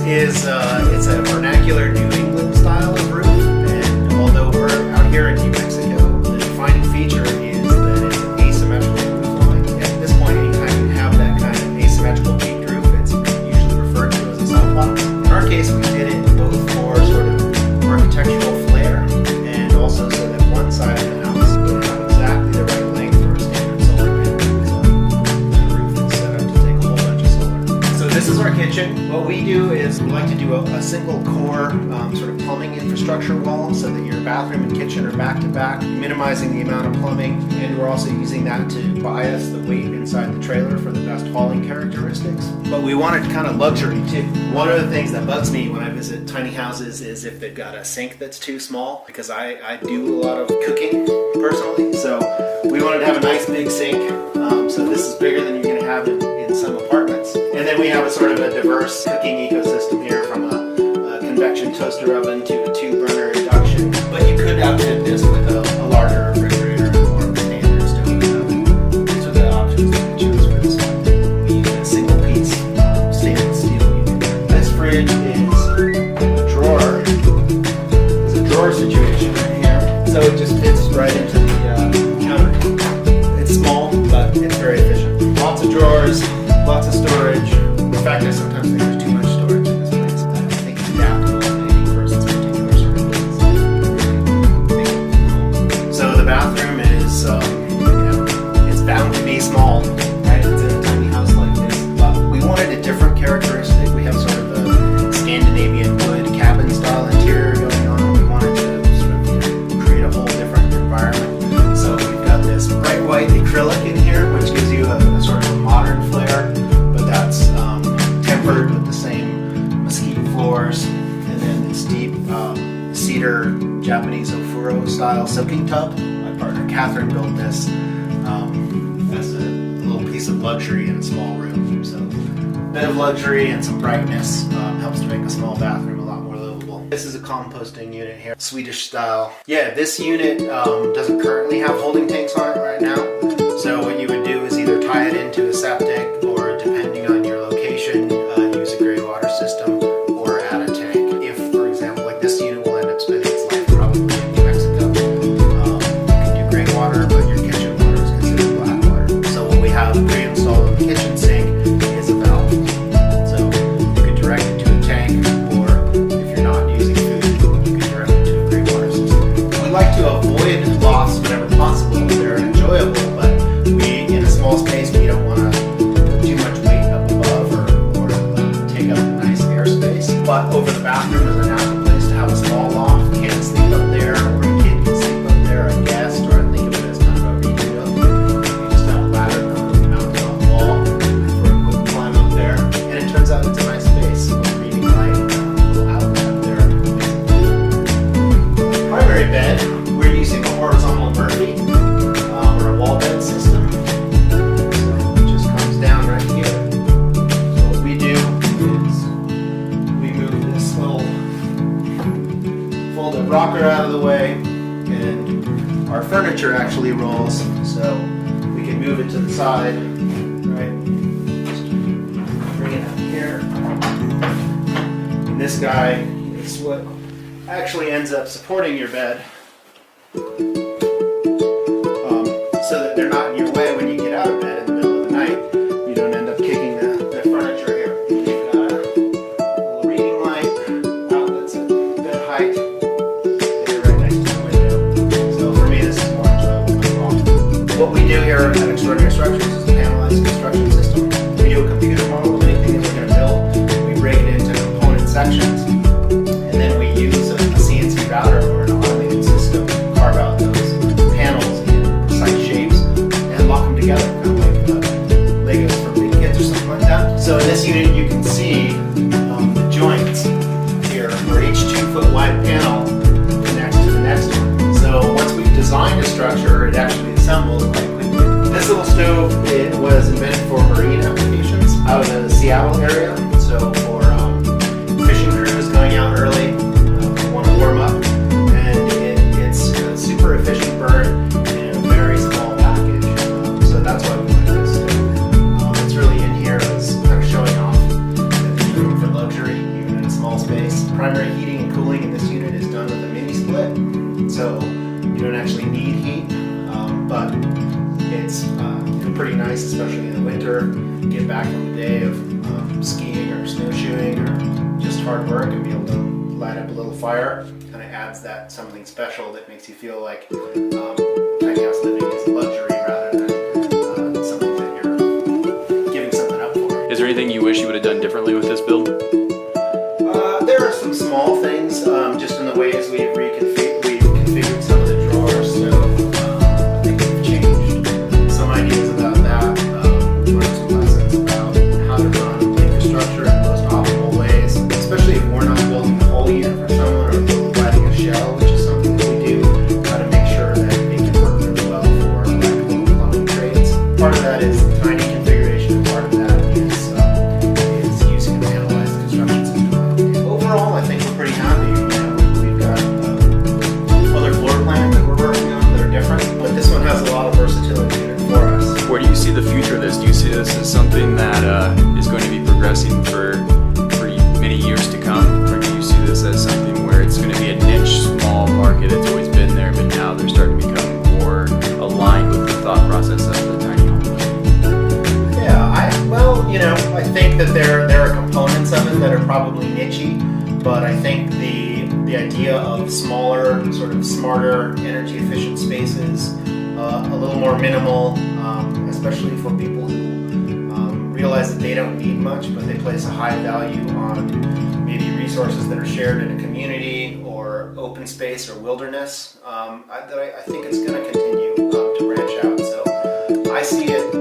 It's a vernacular New England style of roof, and although we're out here in New Mexico, the defining feature is that it's an asymmetrical roof line. At this point, anytime you have that kind of asymmetrical peaked roof, it's usually referred to as a salt box. In our case, we did it both for sort of architectural flair and also so that one side of the house would have exactly the right length for a standard solar panel. So the roof is set up to take a whole bunch of solar. So this is our kitchen. What we do is we like to do a single core sort of plumbing infrastructure wall so that your bathroom and kitchen are back to back, minimizing the amount of plumbing, and we're also using that to bias the weight inside the trailer for the best hauling characteristics. But we wanted kind of luxury too. One of the things that bugs me when I visit tiny houses is if they've got a sink that's too small, because I do a lot of cooking personally, so we wanted to have a nice big sink. So this is bigger than you're going to have in some apartments. And then we have a sort of a diverse cooking ecosystem here, from a convection toaster oven to a 2-burner induction. But you could outfit this with a larger refrigerator or a standard stove oven. These are the options that we chose for this one. We use a single piece stainless steel unit. This fridge is a drawer. It's a drawer situation right here. So it just fits right into the counter. It's small, but it's very efficient. Lots of drawers, lots of storage. In fact, I sometimes think there's too much storage in this place. I don't think it's adaptable to any person's particular circumstances. So the bathroom is, it's bound to be small, right? It's in a tiny house like this. But we wanted a different characteristic. We have sort of a Scandinavian wood cabin style interior going on. We wanted to sort of create a whole different environment. So we've got this bright white acrylic in here, which gives you a sort of a modern flair. That's tempered with the same mesquite floors, and then this deep cedar Japanese ofuro style soaking tub. My partner Catherine built this as a little piece of luxury in a small room. So a bit of luxury and some brightness helps to make a small bathroom a lot more livable. This is a composting unit here, Swedish style. Yeah, this unit doesn't currently have holding tanks on it right now. So what you would do is either tie it into a septic, or depending on your location, use a gray water system or add a tank. If, for example, like this unit will end up spending its life probably in New Mexico, you can do gray water, but your kitchen water is considered black water. So what we have pre-installed in the kitchen sink is a valve. So you can direct it to a tank, or if you're not using food, you can direct it to a gray water system. We like to avoid loss whenever possible. They're enjoyable, but in a small space, we don't want to put too much weight up above or take up nice airspace. But over the bathroom is a natural place to have a small loft. You can't sleep up there, or a kid can sleep up there, a guest, or I think of it as kind of a redo. You just have a ladder mounted on the wall for a quick climb up there. And it turns out it's a nice space. A reading light, a little outlet up there. Primary bed, we're using a horizontal Murphy. Wall bed system. So it just comes down right here. So what we do is we move this little folded rocker out of the way, and our furniture actually rolls, so we can move it to the side, right? Just bring it up here. And this guy is what actually ends up supporting your bed, so that they're not in your way when you get out of bed in the middle of the night. You don't end up kicking the furniture here. You've got a little reading light, outlets at bed height. They're right next to the window. So for me, this is more enjoyable than wrong. What we do here at Extraordinary Structures is a panelized construction system. We do a computer model of anything that we're going to build. We break it into component sections, and then we use a CNC router or an automated system so you don't actually need heat, but it's pretty nice, especially in the winter. Get back from the day of skiing or snowshoeing or just hard work and be able to light up a little fire. Kind of adds that something special that makes you feel like tiny house living is a luxury rather than something that you're giving something up for. Is there anything you wish you would have done differently with this build? There are some small things, just in the ways we've configured some of the drawers, so I think we've changed some ideas about that, learned some lessons about how to run infrastructure in the most optimal ways, especially if we're not building the whole unit for someone or providing a shell, which is something that we do, how to make sure that it can work really well for electrical and plumbing trades. Part of that is tiny configuration, and part of that is using the analyzed construction system. Overall, I think we're pretty happy. We've got other floor plans that we're working on that are different, but this one has a lot of versatility in it for us. Where do you see the future of this? Do you see this as something that is going to be progressing for many years to come? Or do you see this as something where it's going to be a niche, small market that's always been there, but now they're starting to become more aligned with the thought process of the tiny home? Yeah, I think that there are components of it that are probably niche-y, but I think the idea of smaller, sort of smarter, energy-efficient spaces, a little more minimal, especially for people who realize that they don't need much, but they place a high value on maybe resources that are shared in a community or open space or wilderness. I think it's going to continue to branch out. So I see it